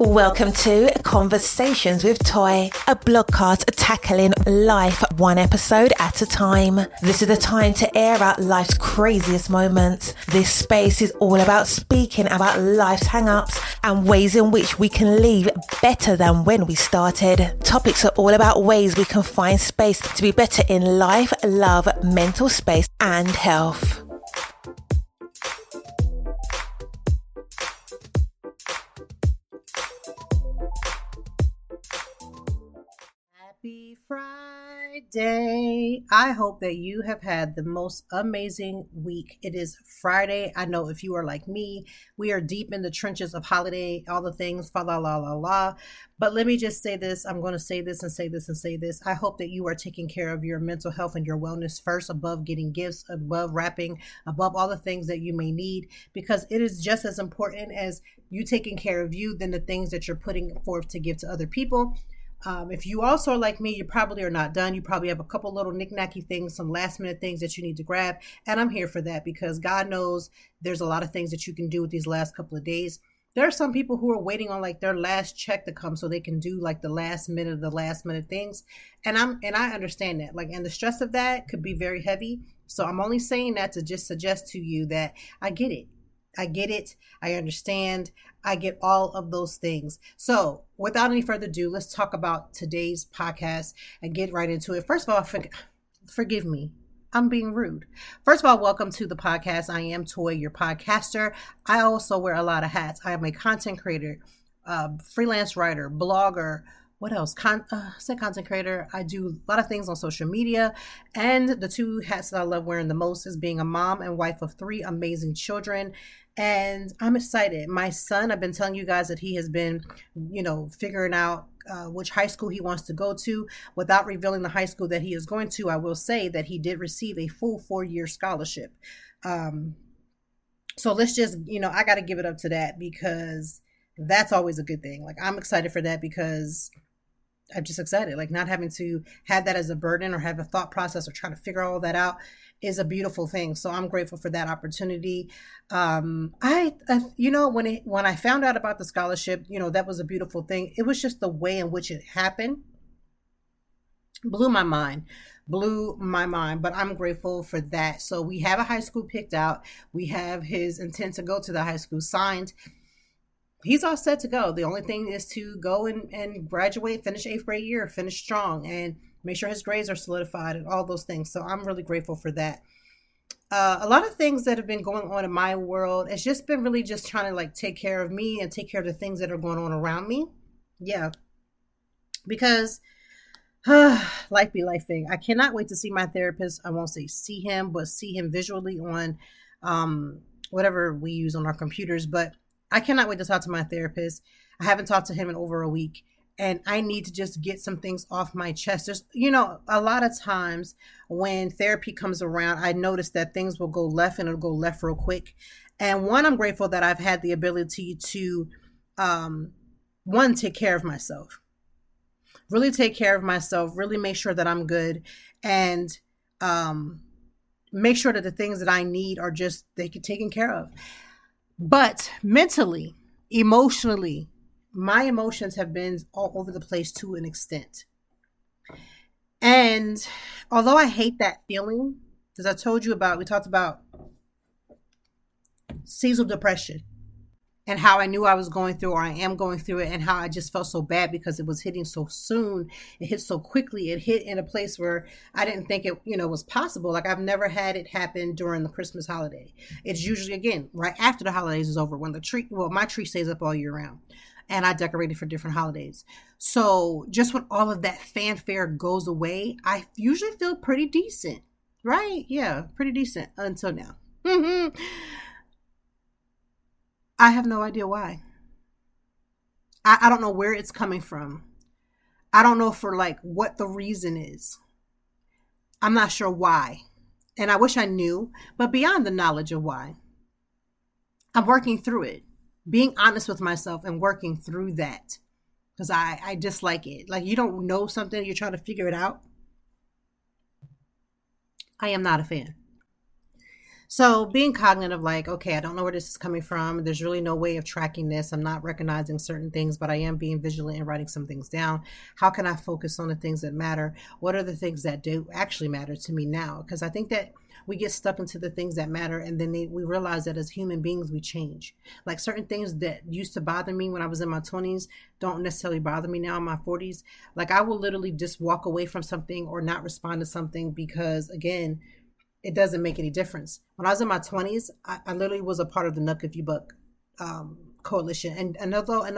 Welcome to Conversations with Toy, a blogcast tackling life one episode at a time. This is the time to air out life's craziest moments. This space is all about speaking about life's hang-ups and ways in which we can leave better than when we started. Topics are all about ways we can find space to be better in life, love, mental space, and health. Happy Friday. I hope that you have had the most amazing week. It is Friday. I know if you are like me, we are deep in the trenches of holiday, all the things, fa la la la la. But let me just say this. I'm going to say this and say this and say this. I hope that you are taking care of your mental health and your wellness first, above getting gifts, above wrapping, above all the things that you may need, because it is just as important as you taking care of you than the things that you're putting forth to give to other people. If you also are like me, you probably are not done. You probably have a couple little knick-knacky things, some last minute things that you need to grab. And I'm here for that because God knows there's a lot of things that you can do with these last couple of days. There are some people who are waiting on like their last check to come so they can do like the last minute things. And I understand that. And the stress of that could be very heavy. So I'm only saying that to just suggest to you that I get it. I understand. I get all of those things. So without any further ado, let's talk about today's podcast and get right into it. First of all, forgive me. I'm being rude. First of all, welcome to the podcast. I am Toy, your podcaster. I also wear a lot of hats. I am a content creator, freelance writer, blogger. What else? Content creator. I do a lot of things on social media. And the two hats that I love wearing the most is being a mom and wife of 3 amazing children. And I'm excited. My son, I've been telling you guys that he has been, figuring out which high school he wants to go to. Without revealing the high school that he is going to, I will say that he did receive a full 4-year scholarship. So let's just, I got to give it up to that because that's always a good thing. I'm excited for that because I'm just excited. Not having to have that as a burden or have a thought process or trying to figure all that out is a beautiful thing. So I'm grateful for that opportunity. When I found out about the scholarship, that was a beautiful thing. It was just the way in which it happened. Blew my mind, but I'm grateful for that. So we have a high school picked out. We have his intent to go to the high school signed. He's all set to go. The only thing is to go and graduate, finish 8th grade year, finish strong, and make sure his grades are solidified and all those things. So I'm really grateful for that. A lot of things that have been going on in my world, it's just been really just trying to take care of me and take care of the things that are going on around me. Yeah. Because life be lifing. I cannot wait to see my therapist. I won't say see him, but see him visually on whatever we use on our computers. But I cannot wait to talk to my therapist. I haven't talked to him in over a week, and I need to just get some things off my chest. There's, a lot of times when therapy comes around, I notice that things will go left and it'll go left real quick. And I'm grateful that I've had the ability to, take care of myself, really take care of myself, really make sure that I'm good, and make sure that the things that I need are just taken care of. But mentally, emotionally, my emotions have been all over the place to an extent. And although I hate that feeling, as I told you about, we talked about seasonal depression and how I knew I was going through, or I am going through it, and how I just felt so bad because it was hitting so soon. It hit so quickly. It hit in a place where I didn't think it, was possible. I've never had it happen during the Christmas holiday. It's usually, again, right after the holidays is over, when my tree stays up all year round, and I decorated for different holidays. So just when all of that fanfare goes away, I usually feel pretty decent, right? Yeah, pretty decent until now. I have no idea why. I don't know where it's coming from. I don't know for what the reason is. I'm not sure why. And I wish I knew, but beyond the knowledge of why, I'm working through it. Being honest with myself and working through that. Because I dislike it. You don't know something, you're trying to figure it out. I am not a fan. So being cognitive, like, okay, I don't know where this is coming from. There's really no way of tracking this. I'm not recognizing certain things, but I am being vigilant and writing some things down. How can I focus on the things that matter? What are the things that do actually matter to me now? Because I think that we get stuck into the things that matter, and then we realize that as human beings, we change. Like certain things that used to bother me when I was in my 20s don't necessarily bother me now in my 40s. Like I will literally just walk away from something or not respond to something because, again, it doesn't make any difference. When I was in my 20s, I literally was a part of the Nuck If You Buck coalition. And although I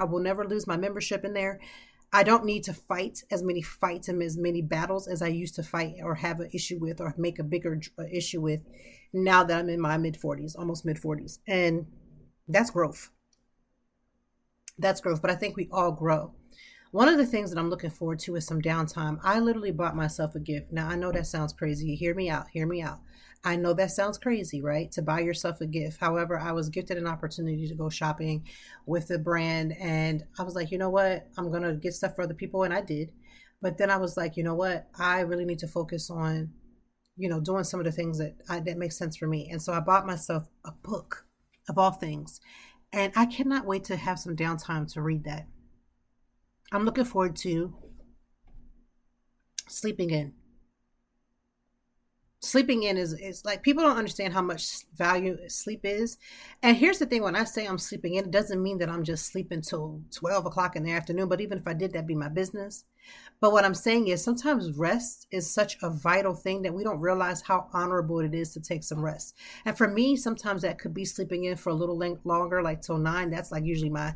will never lose my membership in there, I don't need to fight as many fights and as many battles as I used to fight or have an issue with or make a bigger issue with now that I'm in my mid 40s, almost mid 40s. And that's growth. That's growth. But I think we all grow. One of the things that I'm looking forward to is some downtime. I literally bought myself a gift. Now, I know that sounds crazy. Hear me out. Hear me out. I know that sounds crazy, right? To buy yourself a gift. However, I was gifted an opportunity to go shopping with the brand. And I was like, you know what? I'm going to get stuff for other people. And I did. But then I was like, you know what? I really need to focus on, doing some of the things that make sense for me. And so I bought myself a book of all things. And I cannot wait to have some downtime to read that. I'm looking forward to sleeping in. Sleeping in is like people don't understand how much value sleep is. And here's the thing, when I say I'm sleeping in, it doesn't mean that I'm just sleeping till 12 o'clock in the afternoon. But even if I did, that'd be my business. But what I'm saying is sometimes rest is such a vital thing that we don't realize how honorable it is to take some rest. And for me, sometimes that could be sleeping in for a little longer, like till 9. That's like usually I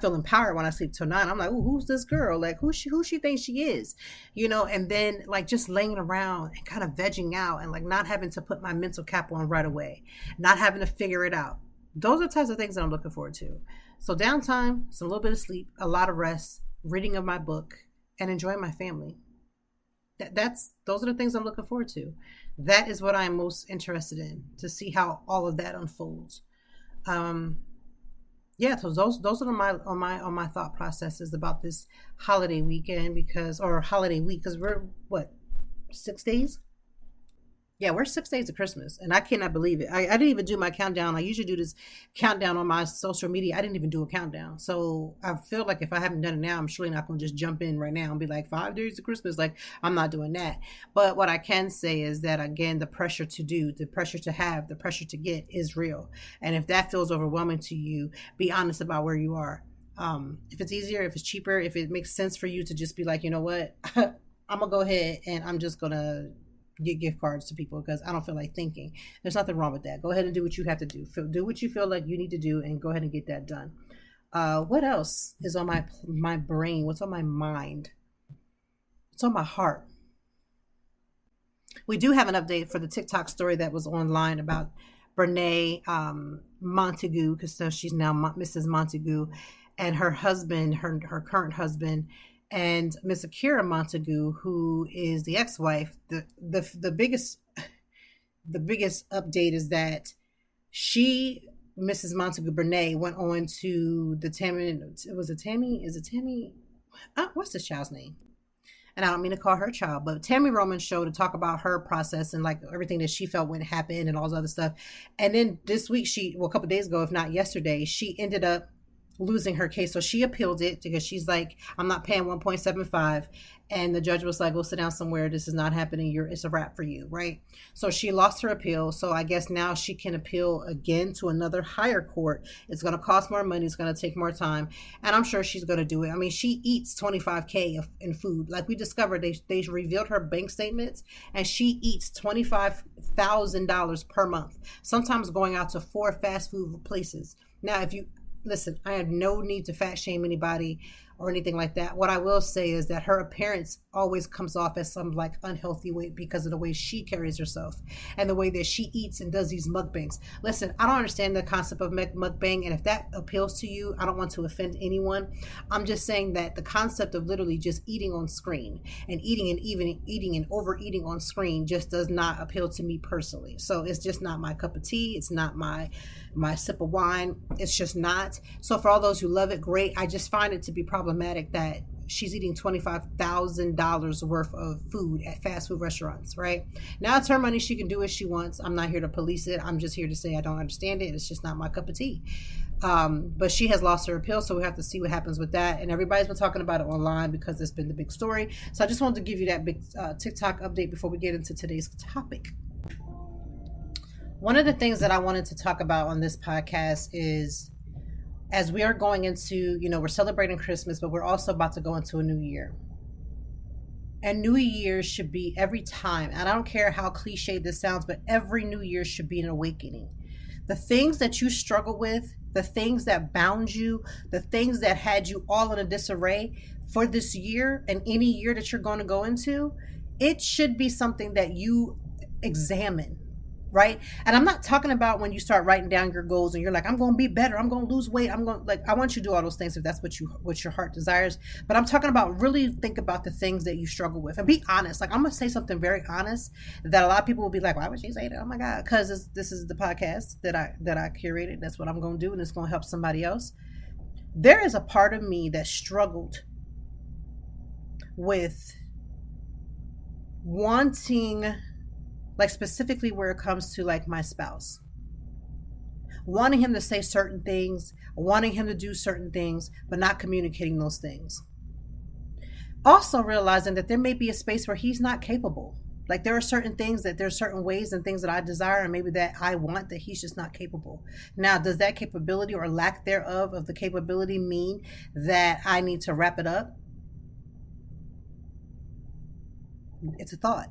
feel empowered when I sleep till 9. I'm like, oh, who's this girl? Like who she thinks she is, and then like just laying around and kind of vegging out and like not having to put my mental cap on right away, not having to figure it out. Those are the types of things that I'm looking forward to. So downtime, some little bit of sleep, a lot of rest, reading of my book, and enjoying my family. Those are the things I'm looking forward to. That is what I'm most interested in, to see how all of that unfolds. So those are my thought processes about this holiday weekend holiday week, because we're 6 days. Yeah, we're 6 days of Christmas, and I cannot believe it. I didn't even do my countdown. I usually do this countdown on my social media. I didn't even do a countdown. So I feel like if I haven't done it now, I'm surely not going to just jump in right now and be like 5 days of Christmas. Like, I'm not doing that. But what I can say is that, again, the pressure to do, the pressure to have, the pressure to get is real. And if that feels overwhelming to you, be honest about where you are. If it's easier, if it's cheaper, if it makes sense for you to just be like, you know what, I'm going to go ahead and I'm just going to get gift cards to people because I don't feel like thinking. There's nothing wrong with that. Go ahead and do what you have to do. Do what you feel like you need to do and go ahead and get that done. What else is on my brain? What's on my mind? What's on my heart? We do have an update for the TikTok story that was online about Brene Montague, because so she's now Mrs. Montague, and her husband, her current husband, and Miss Akira Montague, who is the ex-wife. The biggest update is that Mrs. Montague Brene, went on to the Tammy. Was it Tammy? Is it Tammy? What's this child's name? And I don't mean to call her a child, but Tammy Roman's show to talk about her process and like everything that she felt when it happened and all this other stuff. And then this week, a couple of days ago, if not yesterday, she ended up losing her case. So she appealed it because she's like, I'm not paying 1.75. And the judge was like, go sit down somewhere. This is not happening. It's a wrap for you. Right. So she lost her appeal. So I guess now she can appeal again to another higher court. It's going to cost more money. It's going to take more time. And I'm sure she's going to do it. I mean, she eats $25,000 in food. Like we discovered, they revealed her bank statements, and she eats $25,000 per month, sometimes going out to 4 fast food places. Now, if you listen, I have no need to fat shame anybody or anything like that. What I will say is that her appearance always comes off as some like unhealthy weight because of the way she carries herself and the way that she eats and does these mukbangs. Listen, I don't understand the concept of mukbang, and if that appeals to you, I don't want to offend anyone. I'm just saying that the concept of literally just eating on screen and eating and even eating and overeating on screen just does not appeal to me personally. So it's just not my cup of tea. It's not my sip of wine. It's just not. So for all those who love it, great. I just find it to be problematic that she's eating $25,000 worth of food at fast food restaurants, right? Now it's her money. She can do what she wants. I'm not here to police it. I'm just here to say I don't understand it. It's just not my cup of tea. But she has lost her appeal, so we have to see what happens with that. And everybody's been talking about it online because it's been the big story. So I just wanted to give you that big TikTok update before we get into today's topic. One of the things that I wanted to talk about on this podcast is, as we are going into, we're celebrating Christmas, but we're also about to go into a new year. And New Year should be every time, and I don't care how cliche this sounds, but every New Year should be an awakening. The things that you struggle with, the things that bound you, the things that had you all in a disarray for this year and any year that you're going to go into, it should be something that you examine, right? And I'm not talking about when you start writing down your goals and you're like, I'm going to be better, I'm going to lose weight, I want you to do all those things if that's what your heart desires. But I'm talking about really think about the things that you struggle with and be honest. Like, I'm going to say something very honest that a lot of people will be like, why would she say that? Oh my God, because this is the podcast that I curated. That's what I'm going to do, and it's going to help somebody else. There is a part of me that struggled with wanting, like specifically where it comes to like my spouse, wanting him to say certain things, wanting him to do certain things, but not communicating those things. Also realizing that there may be a space where he's not capable. Like there are certain things that there's certain ways and things that I desire and maybe that I want that he's just not capable. Now, does that capability or lack thereof of the capability mean that I need to wrap it up? It's a thought.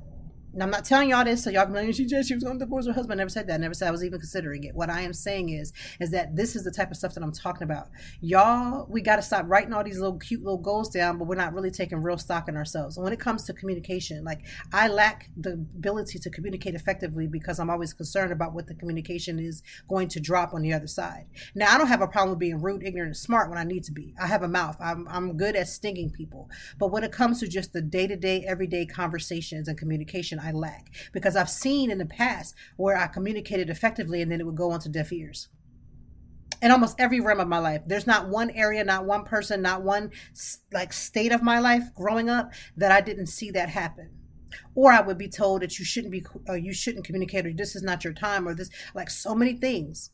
And I'm not telling y'all this so y'all can be like, she was going to divorce her husband. I never said that. I never said I was even considering it. What I am saying is that this is the type of stuff that I'm talking about. Y'all, we got to stop writing all these little cute little goals down, but we're not really taking real stock in ourselves. And when it comes to communication, like I lack the ability to communicate effectively because I'm always concerned about what the communication is going to drop on the other side. Now, I don't have a problem with being rude, ignorant, and smart when I need to be. I have a mouth. I'm good at stinging people. But when it comes to just the day-to-day, everyday conversations and communication, I lack, because I've seen in the past where I communicated effectively and then it would go onto deaf ears. In almost every realm of my life, there's not one area, not one person, not one like state of my life growing up that I didn't see that happen. Or I would be told that you shouldn't communicate, or this is not your time, or this, like so many things.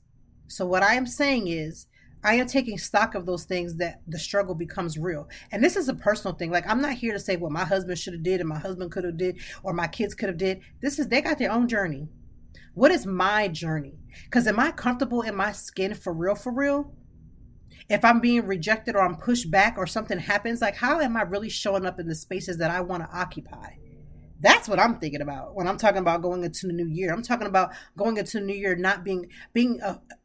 So what I am saying is, I am taking stock of those things that the struggle becomes real. And this is a personal thing. Like, I'm not here to say what my husband should have did and my husband could have did or my kids could have did. They got their own journey. What is my journey? Because am I comfortable in my skin for real, for real? If I'm being rejected or I'm pushed back or something happens, like how am I really showing up in the spaces that I want to occupy? That's what I'm thinking about when I'm talking about going into the new year. I'm talking about going into the new year, not being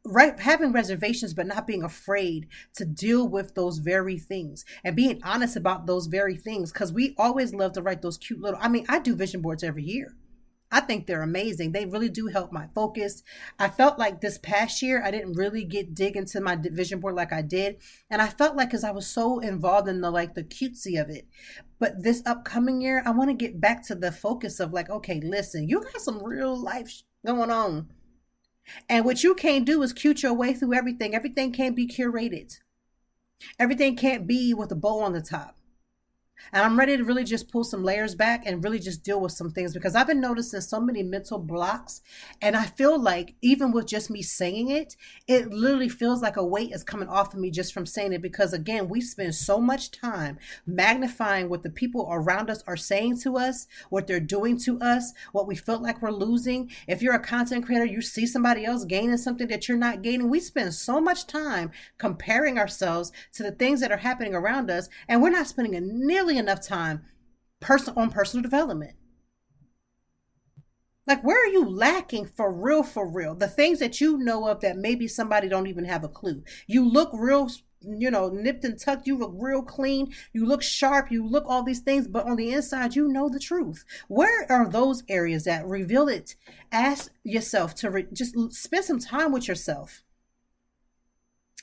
right, having reservations, but not being afraid to deal with those very things and being honest about those very things. Because we always love to write those cute little, I do vision boards every year. I think they're amazing. They really do help my focus. I felt like this past year, I didn't really dig into my vision board like I did. And I felt like, because I was so involved in the cutesy of it. But this upcoming year, I want to get back to the focus of like, okay, listen, you got some real life going on. And what you can't do is cute your way through everything. Everything can't be curated. Everything can't be with a bow on the top. And I'm ready to really just pull some layers back and really just deal with some things, because I've been noticing so many mental blocks. And I feel like even with just me saying it, it literally feels like a weight is coming off of me just from saying it. Because again, we spend so much time magnifying what the people around us are saying to us, what they're doing to us, what we feel like we're losing. If you're a content creator, you see somebody else gaining something that you're not gaining. We spend so much time comparing ourselves to the things that are happening around us. And we're not spending nearly enough time on personal development. Like, where are you lacking for real, for real? The things that you know of that maybe somebody don't even have a clue. You look real, nipped and tucked. You look real clean. You look sharp. You look all these things, but on the inside, you know the truth. Where are those areas at? Reveal it. Ask yourself to just spend some time with yourself.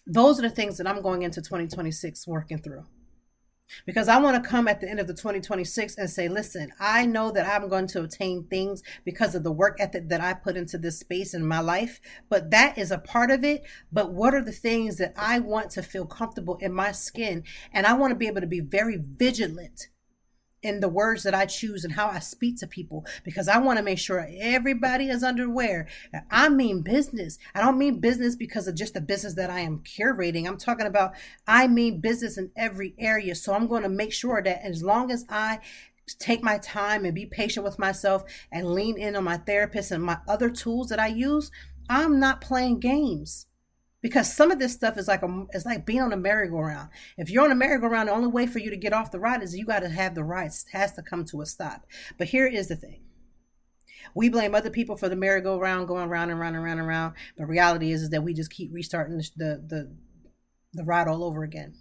Those are the things that I'm going into 2026 working through. Because I want to come at the end of the 2026 and say, listen, I know that I'm going to obtain things because of the work ethic that I put into this space in my life, but that is a part of it. But what are the things that I want to feel comfortable in my skin? And I want to be able to be very vigilant in the words that I choose and how I speak to people, because I want to make sure everybody is underwear. I mean business. I don't mean business because of just the business that I am curating. I'm talking about, I mean business in every area. So I'm going to make sure that as long as I take my time and be patient with myself and lean in on my therapist and my other tools that I use, I'm not playing games. Because some of this stuff is it's like being on a merry-go-round. If you're on a merry-go-round, the only way for you to get off the ride is you got to have the ride. It has to come to a stop. But here is the thing. We blame other people for the merry-go-round going round and round and round and round. But reality is that we just keep restarting the ride all over again.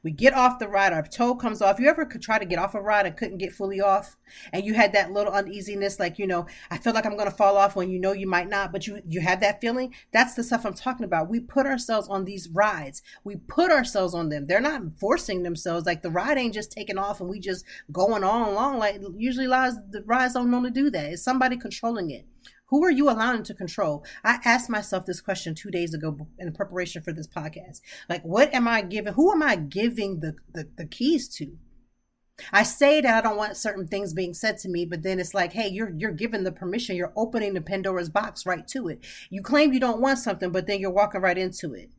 We get off the ride, our toe comes off. You ever could try to get off a ride and couldn't get fully off? And you had that little uneasiness, like, I feel like I'm going to fall off when you might not, but you have that feeling. That's the stuff I'm talking about. We put ourselves on these rides. We put ourselves on them. They're not forcing themselves. Like the ride ain't just taking off and we just going on along. Like usually the rides don't normally do that. It's somebody controlling it. Who are you allowing to control? I asked myself this question 2 days ago in preparation for this podcast. Like, what am I giving? Who am I giving the keys to? I say that I don't want certain things being said to me, but then it's like, hey, you're given the permission. You're opening the Pandora's box right to it. You claim you don't want something, but then you're walking right into it.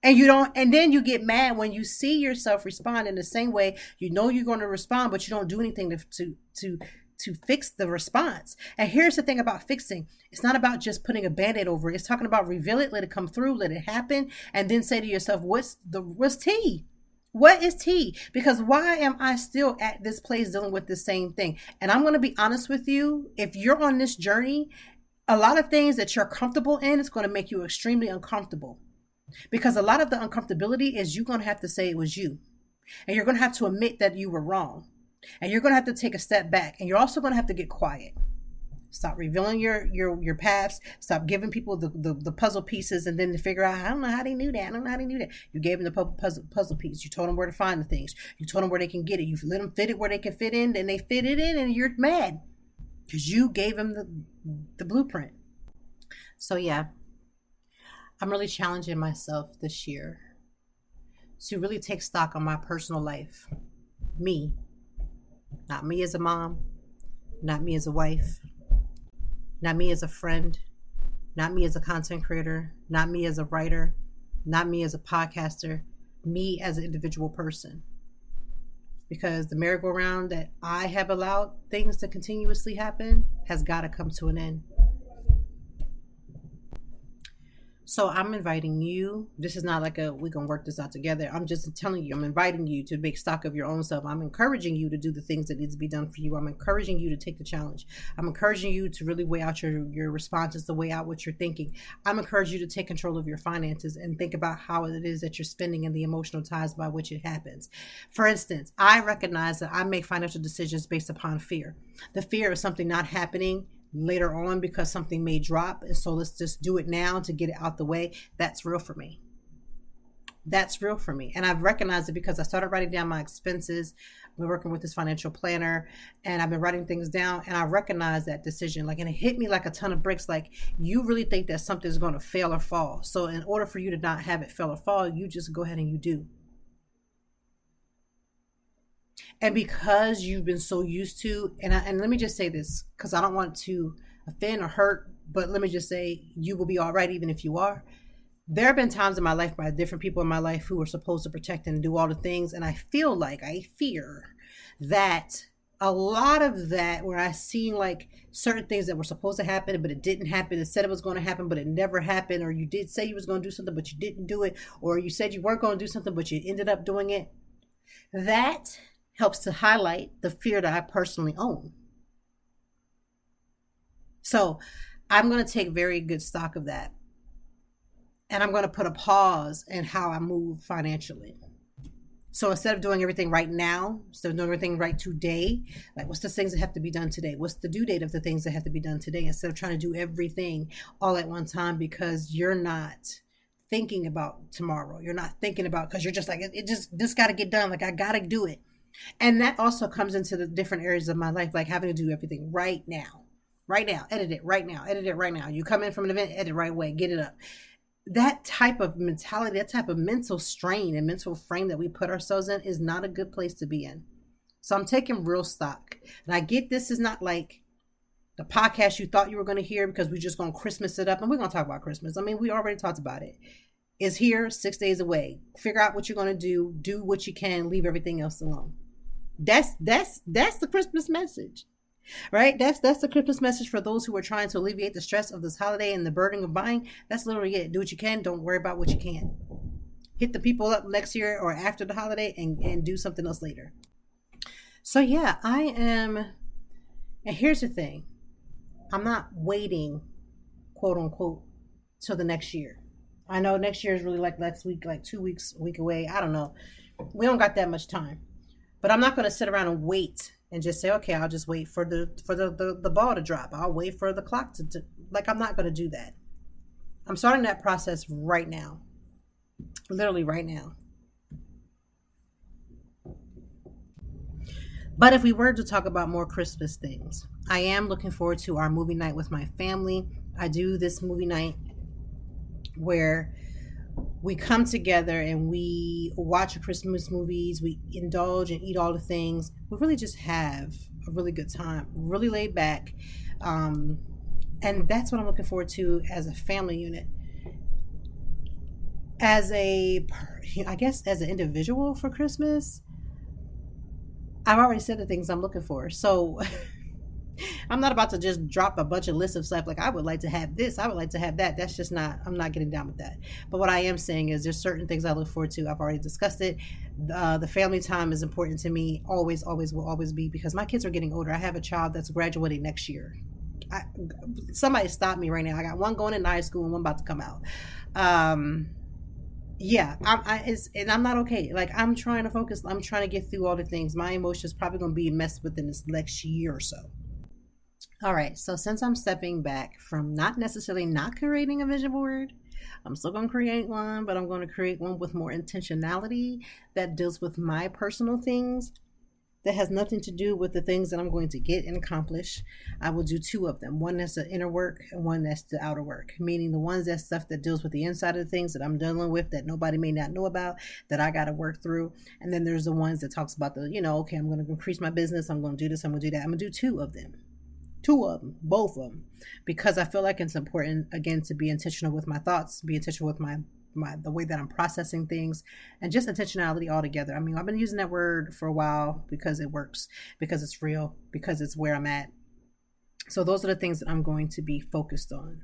And then you get mad when you see yourself respond in the same way. You know you're going to respond, but you don't do anything to fix the response. And here's the thing about fixing. It's not about just putting a band-aid over it. It's talking about reveal it, let it come through, let it happen, and then say to yourself, what's tea? What is tea? Because why am I still at this place dealing with the same thing? And I'm going to be honest with you. If you're on this journey, a lot of things that you're comfortable in is going to make you extremely uncomfortable. Because a lot of the uncomfortability is you're going to have to say it was you. And you're going to have to admit that you were wrong. And you're going to have to take a step back. And you're also going to have to get quiet. Stop revealing your paths. Stop giving people the puzzle pieces and then to figure out, I don't know how they knew that. You gave them the puzzle piece. You told them where to find the things. You told them where they can get it. You let them fit it where they can fit in. Then they fit it in and you're mad because you gave them the blueprint. So yeah, I'm really challenging myself this year to really take stock on my personal life. Me. Not me as a mom, not me as a wife, not me as a friend, not me as a content creator, not me as a writer, not me as a podcaster, me as an individual person. Because the merry-go-round that I have allowed things to continuously happen has got to come to an end. So I'm inviting you. This is not like we're going to work this out together. I'm just telling you, I'm inviting you to make stock of your own self. I'm encouraging you to do the things that need to be done for you. I'm encouraging you to take the challenge. I'm encouraging you to really weigh out your responses, to weigh out what you're thinking. I'm encouraging you to take control of your finances and think about how it is that you're spending and the emotional ties by which it happens. For instance, I recognize that I make financial decisions based upon fear. The fear of something not happening later on because something may drop. And so let's just do it now to get it out the way. That's real for me. That's real for me. And I've recognized it because I started writing down my expenses. I've been working with this financial planner and I've been writing things down and I recognize that decision. And it hit me like a ton of bricks. Like you really think that something's going to fail or fall. So in order for you to not have it fail or fall, you just go ahead and you do. And because you've been so used to, and let me just say this, because I don't want to offend or hurt, but let me just say, you will be all right even if you are. There have been times in my life by different people in my life who are supposed to protect and do all the things. And I fear that a lot of that where I seen like certain things that were supposed to happen, but it didn't happen. It said it was going to happen, but it never happened. Or you did say you was going to do something, but you didn't do it. Or you said you weren't going to do something, but you ended up doing it. That helps to highlight the fear that I personally own. So I'm going to take very good stock of that. And I'm going to put a pause in how I move financially. So instead of doing everything right now, instead of doing everything right today, like what's the things that have to be done today? What's the due date of the things that have to be done today? Instead of trying to do everything all at one time because you're not thinking about tomorrow. You're not thinking about, because you're just like, this got to get done. Like, I got to do it. And that also comes into the different areas of my life, like having to do everything right now, edit it right now. You come in from an event, edit right away, get it up. That type of mentality, that type of mental strain and mental frame that we put ourselves in is not a good place to be in. So I'm taking real stock. And I get this is not like the podcast you thought you were going to hear because we're just going to Christmas it up. And we're going to talk about Christmas. I mean, we already talked about it. It's here, 6 days away. Figure out what you're going to do what you can, leave everything else alone. That's the Christmas message. Right? That's the Christmas message for those who are trying to alleviate the stress of this holiday and the burden of buying. That's literally it. Do what you can. Don't worry about what you can't. Hit the people up next year or after the holiday and do something else later. So yeah, I am. And here's the thing. I'm not waiting, quote unquote, till the next year. I know next year is really like next week, like 2 weeks, a week away. I don't know. We don't got that much time. But I'm not going to sit around and wait and just say, okay, I'll just wait for the ball to drop. I'll wait for the clock to like, I'm not going to do that. I'm starting that process right now. Literally right now. But if we were to talk about more Christmas things, I am looking forward to our movie night with my family. I do this movie night where we come together and we watch Christmas movies, we indulge and eat all the things. We really just have a really good time, really laid back. And that's what I'm looking forward to as a family unit. As an individual for Christmas, I've already said the things I'm looking for. So I'm not about to just drop a bunch of lists of stuff like I would like to have this, I would like to have that. That's just not, I'm not getting down with that. But what I am saying is there's certain things I look forward to. I've already discussed it. The family time is important to me. Always will always be, because my kids are getting older. I have a child that's graduating next year. Somebody stop me right now. I got one going in high school and one about to come out. Yeah, I'm not okay. Like, I'm trying to focus. I'm trying to get through all the things. My emotions probably going to be messed with in this next year or so. All right. So since I'm stepping back from not necessarily not creating a vision board, I'm still going to create one, but I'm going to create one with more intentionality that deals with my personal things. That has nothing to do with the things that I'm going to get and accomplish. I will do two of them. One that's the inner work and one that's the outer work. Meaning the ones that's stuff that deals with the inside of the things that I'm dealing with that nobody may not know about, that I got to work through. And then there's the ones that talks about the, okay, I'm going to increase my business. I'm going to do this. I'm going to do that. I'm going to do two of them, both of them, because I feel like it's important, again, to be intentional with my thoughts, be intentional with the way that I'm processing things, and just intentionality altogether. I mean, I've been using that word for a while because it works, because it's real, because it's where I'm at. So those are the things that I'm going to be focused on.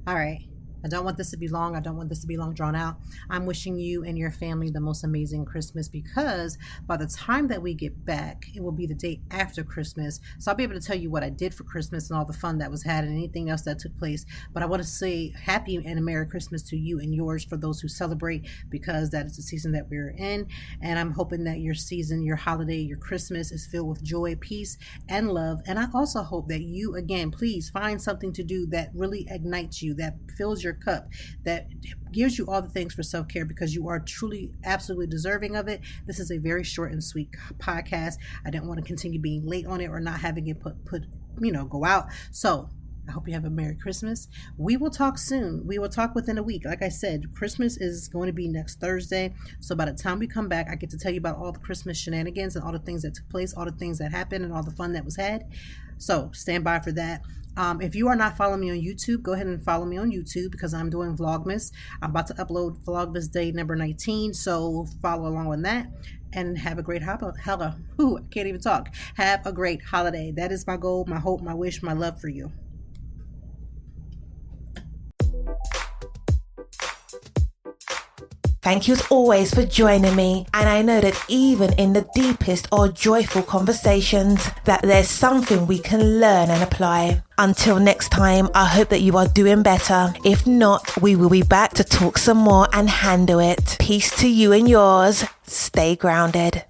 All right. I don't want this to be long. I don't want this to be long drawn out. I'm wishing you and your family the most amazing Christmas, because by the time that we get back, it will be the day after Christmas. So I'll be able to tell you what I did for Christmas and all the fun that was had and anything else that took place. But I want to say happy and a Merry Christmas to you and yours for those who celebrate, because that is the season that we're in. And I'm hoping that your season, your holiday, your Christmas is filled with joy, peace, and love. And I also hope that you, again, please find something to do that really ignites you, that fills your cup, that gives you all the things for self-care, because you are truly absolutely deserving of it. This is a very short and sweet podcast. I didn't want to continue being late on it or not having it go out. So I hope you have a Merry Christmas. We will talk soon. We will talk within a week. Like I said, Christmas is going to be next Thursday. So by the time we come back, I get to tell you about all the Christmas shenanigans and all the things that took place, all the things that happened, and all the fun that was had. So stand by for that. If you are not following me on YouTube, go ahead and follow me on YouTube, because I'm doing Vlogmas. I'm about to upload Vlogmas Day number 19. So follow along with that. And have a great I can't even talk. Have a great holiday. That is my goal, my hope, my wish, my love for you. Thank you as always for joining me, and I know that even in the deepest or joyful conversations, that there's something we can learn and apply. Until next time, I hope that you are doing better. If not, we will be back to talk some more and handle it. Peace to you and yours. Stay grounded.